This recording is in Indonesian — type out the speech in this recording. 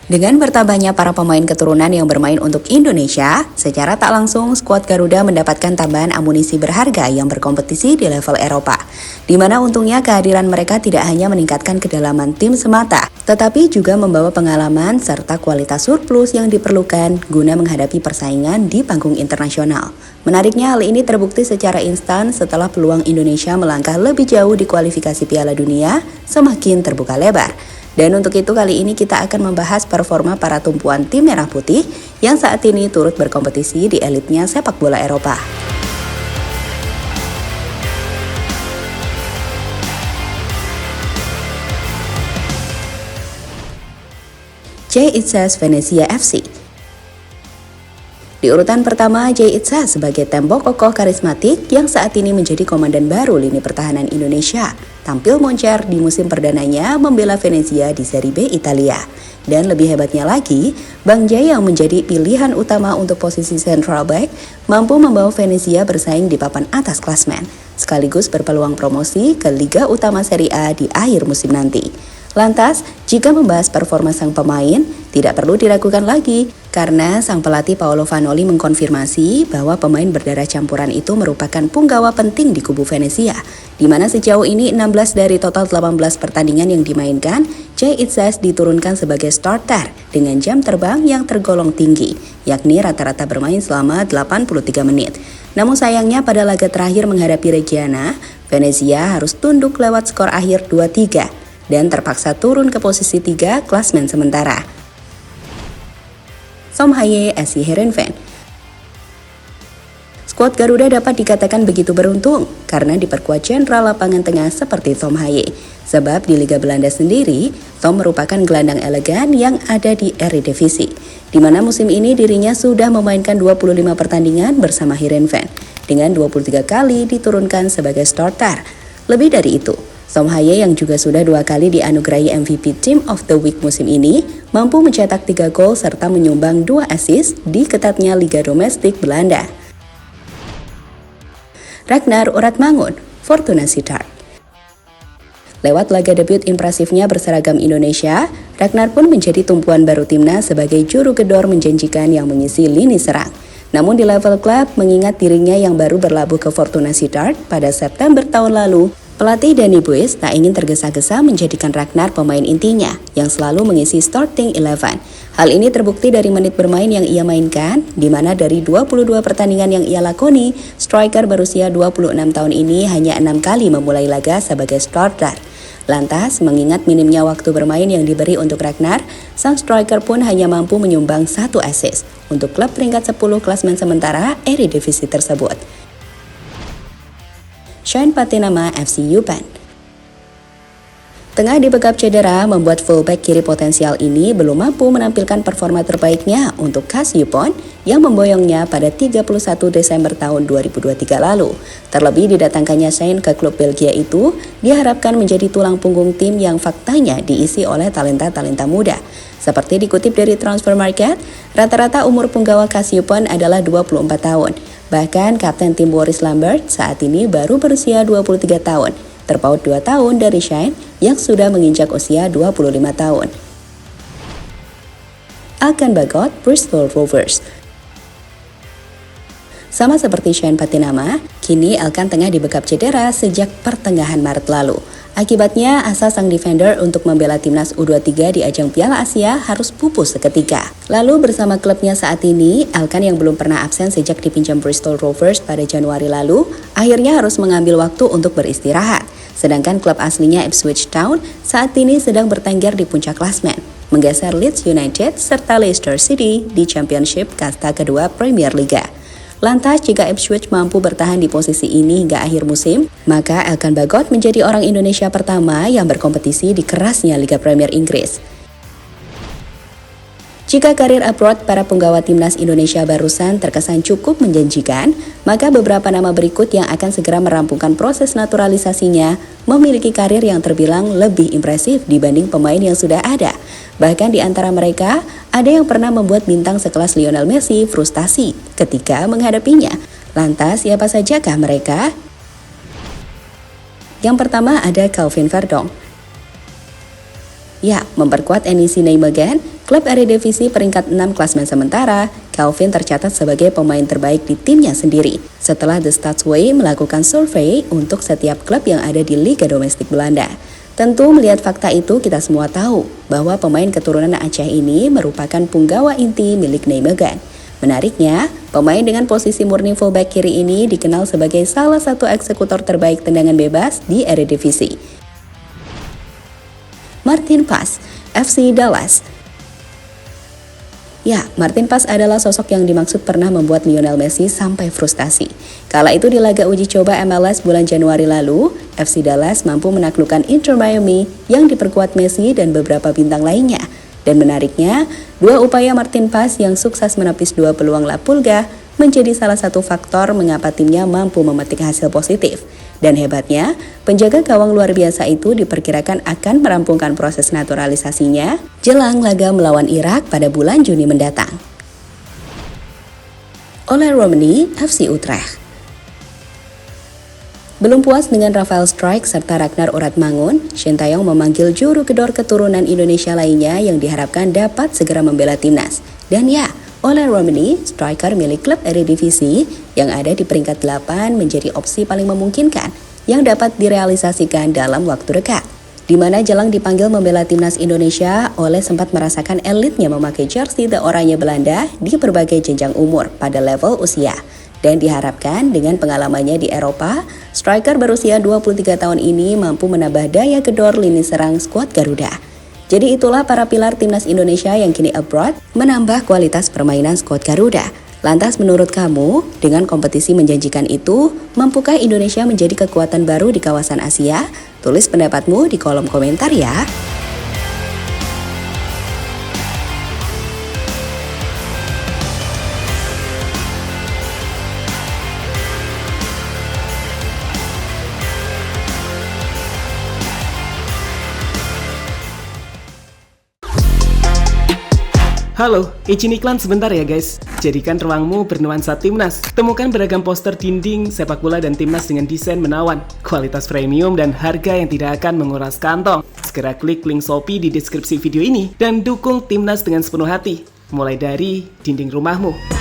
Dengan bertambahnya para pemain keturunan yang bermain untuk Indonesia, secara tak langsung skuad Garuda mendapatkan tambahan amunisi berharga yang berkompetisi di level Eropa. Di mana untungnya kehadiran mereka tidak hanya meningkatkan kedalaman tim semata, tetapi juga membawa pengalaman serta kualitas surplus yang diperlukan guna menghadapi persaingan di panggung internasional. Menariknya hal ini terbukti secara instan setelah peluang Indonesia melangkah lebih jauh di kualifikasi Piala Dunia semakin terbuka lebar. Dan untuk itu kali ini kita akan membahas performa para tumpuan tim merah putih yang saat ini turut berkompetisi di elitnya sepak bola Eropa. Jay Itzes Venezia FC. Di urutan pertama, Jay Itzes sebagai tembok kokoh karismatik yang saat ini menjadi komandan baru lini pertahanan Indonesia. Tampil moncer di musim perdananya membela Venezia di Serie B Italia. Dan lebih hebatnya lagi, Bang Jay yang menjadi pilihan utama untuk posisi central back mampu membawa Venezia bersaing di papan atas klasmen, sekaligus berpeluang promosi ke Liga Utama Serie A di akhir musim nanti. Lantas, jika membahas performa sang pemain, tidak perlu diragukan lagi karena sang pelatih Paolo Vanoli mengkonfirmasi bahwa pemain berdarah campuran itu merupakan punggawa penting di kubu Venezia, di mana sejauh ini 16 dari total 18 pertandingan yang dimainkan, Jay Itzes diturunkan sebagai starter dengan jam terbang yang tergolong tinggi, yakni rata-rata bermain selama 83 menit. Namun sayangnya pada laga terakhir menghadapi Reggiana, Venezia harus tunduk lewat skor akhir 2-3. Dan terpaksa turun ke posisi 3 klasmen sementara. Som Haye SC Heerenveen. Skuad Garuda dapat dikatakan begitu beruntung karena diperkuat jenderal lapangan tengah seperti Som Haye. Sebab di Liga Belanda sendiri, Tom merupakan gelandang elegan yang ada di Eredivisie, di mana musim ini dirinya sudah memainkan 25 pertandingan bersama Heerenveen, dengan 23 kali diturunkan sebagai starter. Lebih dari itu, Som Haye yang juga sudah 2 kali dianugerahi MVP Team of the Week musim ini, mampu mencetak 3 gol serta menyumbang 2 assist di ketatnya Liga Domestik Belanda. Ragnar Oratmangun, Fortuna Sittard. Lewat laga debut impresifnya berseragam Indonesia, Ragnar pun menjadi tumpuan baru timnas sebagai juru gedor menjanjikan yang mengisi lini serang. Namun di level klub, mengingat dirinya yang baru berlabuh ke Fortuna Sittard pada September tahun lalu, pelatih Danny Buis tak ingin tergesa-gesa menjadikan Ragnar pemain intinya yang selalu mengisi starting 11. Hal ini terbukti dari menit bermain yang ia mainkan, di mana dari 22 pertandingan yang ia lakoni, striker berusia 26 tahun ini hanya 6 kali memulai laga sebagai starter. Lantas, mengingat minimnya waktu bermain yang diberi untuk Ragnar, sang striker pun hanya mampu menyumbang 1 assist untuk klub peringkat 10 klasmen sementara Eredivisie tersebut. Shane Patinama FC Eupen. Tengah dibekap cedera membuat fullback kiri potensial ini belum mampu menampilkan performa terbaiknya untuk KAS Eupen yang memboyongnya pada 31 Desember tahun 2023 lalu. Terlebih didatangkannya Shane ke klub Belgia itu diharapkan menjadi tulang punggung tim yang faktanya diisi oleh talenta-talenta muda. Seperti dikutip dari Transfer Market, rata-rata umur punggawa KAS Eupen adalah 24 tahun. Bahkan kapten tim Boris Lambert saat ini baru berusia 23 tahun, terpaut 2 tahun dari Shane yang sudah menginjak usia 25 tahun. Alkan Bagot, Bristol Rovers. Sama seperti Shane Patinama, kini Alkan tengah dibekap cedera sejak pertengahan Maret lalu. Akibatnya, asa sang defender untuk membela timnas U23 di ajang Piala Asia harus pupus seketika. Lalu bersama klubnya saat ini, Alkan yang belum pernah absen sejak dipinjam Bristol Rovers pada Januari lalu, akhirnya harus mengambil waktu untuk beristirahat. Sedangkan klub aslinya Ipswich Town saat ini sedang bertengger di puncak klasmen, menggeser Leeds United serta Leicester City di Championship kasta kedua Premier Liga. Lantas, jika Ipswich mampu bertahan di posisi ini hingga akhir musim, maka Alkan Bagot menjadi orang Indonesia pertama yang berkompetisi di kerasnya Liga Premier Inggris. Jika karir abroad para punggawa timnas Indonesia barusan terkesan cukup menjanjikan, maka beberapa nama berikut yang akan segera merampungkan proses naturalisasinya memiliki karir yang terbilang lebih impresif dibanding pemain yang sudah ada. Bahkan di antara mereka, ada yang pernah membuat bintang sekelas Lionel Messi frustasi ketika menghadapinya. Lantas, siapa sajakah mereka? Yang pertama ada Calvin Verdong. Ya, memperkuat Enissi Nijmegen, klub Eredivisie peringkat 6 klasmen sementara, Calvin tercatat sebagai pemain terbaik di timnya sendiri. Setelah The Statsway melakukan survei untuk setiap klub yang ada di Liga Domestik Belanda. Tentu melihat fakta itu kita semua tahu bahwa pemain keturunan Aceh ini merupakan punggawa inti milik Nijmegen. Menariknya, pemain dengan posisi murni fullback kiri ini dikenal sebagai salah satu eksekutor terbaik tendangan bebas di Eredivisie. Martin Pas, FC Dallas. Ya, Martin Pas adalah sosok yang dimaksud pernah membuat Lionel Messi sampai frustasi. Kala itu di laga uji coba MLS bulan Januari lalu, FC Dallas mampu menaklukkan Inter Miami yang diperkuat Messi dan beberapa bintang lainnya. Dan menariknya, dua upaya Martin Pas yang sukses menepis dua peluang La Pulga menjadi salah satu faktor mengapa timnya mampu memetik hasil positif. Dan hebatnya, penjaga gawang luar biasa itu diperkirakan akan merampungkan proses naturalisasinya jelang laga melawan Irak pada bulan Juni mendatang. Ole Romani, FC Utrecht. Belum puas dengan Rafael Struijk serta Ragnar Oratmangun, Sintayong memanggil juru gedor keturunan Indonesia lainnya yang diharapkan dapat segera membela timnas. Dan ya, Ole Romani, striker milik klub Eredivisie yang ada di peringkat 8 menjadi opsi paling memungkinkan yang dapat direalisasikan dalam waktu dekat. Di mana Jelang dipanggil membela timnas Indonesia, Ole sempat merasakan elitnya memakai jersey The Oranje Belanda di berbagai jenjang umur pada level usia. Dan diharapkan dengan pengalamannya di Eropa, striker berusia 23 tahun ini mampu menambah daya gedor lini serang skuad Garuda. Jadi itulah para pilar timnas Indonesia yang kini abroad menambah kualitas permainan skuad Garuda. Lantas menurut kamu, dengan kompetisi menjanjikan itu, mampukah Indonesia menjadi kekuatan baru di kawasan Asia? Tulis pendapatmu di kolom komentar ya. Halo, izin iklan sebentar ya guys. Jadikan ruangmu bernuansa timnas. Temukan beragam poster dinding, sepak bola dan timnas dengan desain menawan, kualitas premium dan harga yang tidak akan menguras kantong. Segera klik link Shopee di deskripsi video ini dan dukung timnas dengan sepenuh hati. Mulai dari dinding rumahmu.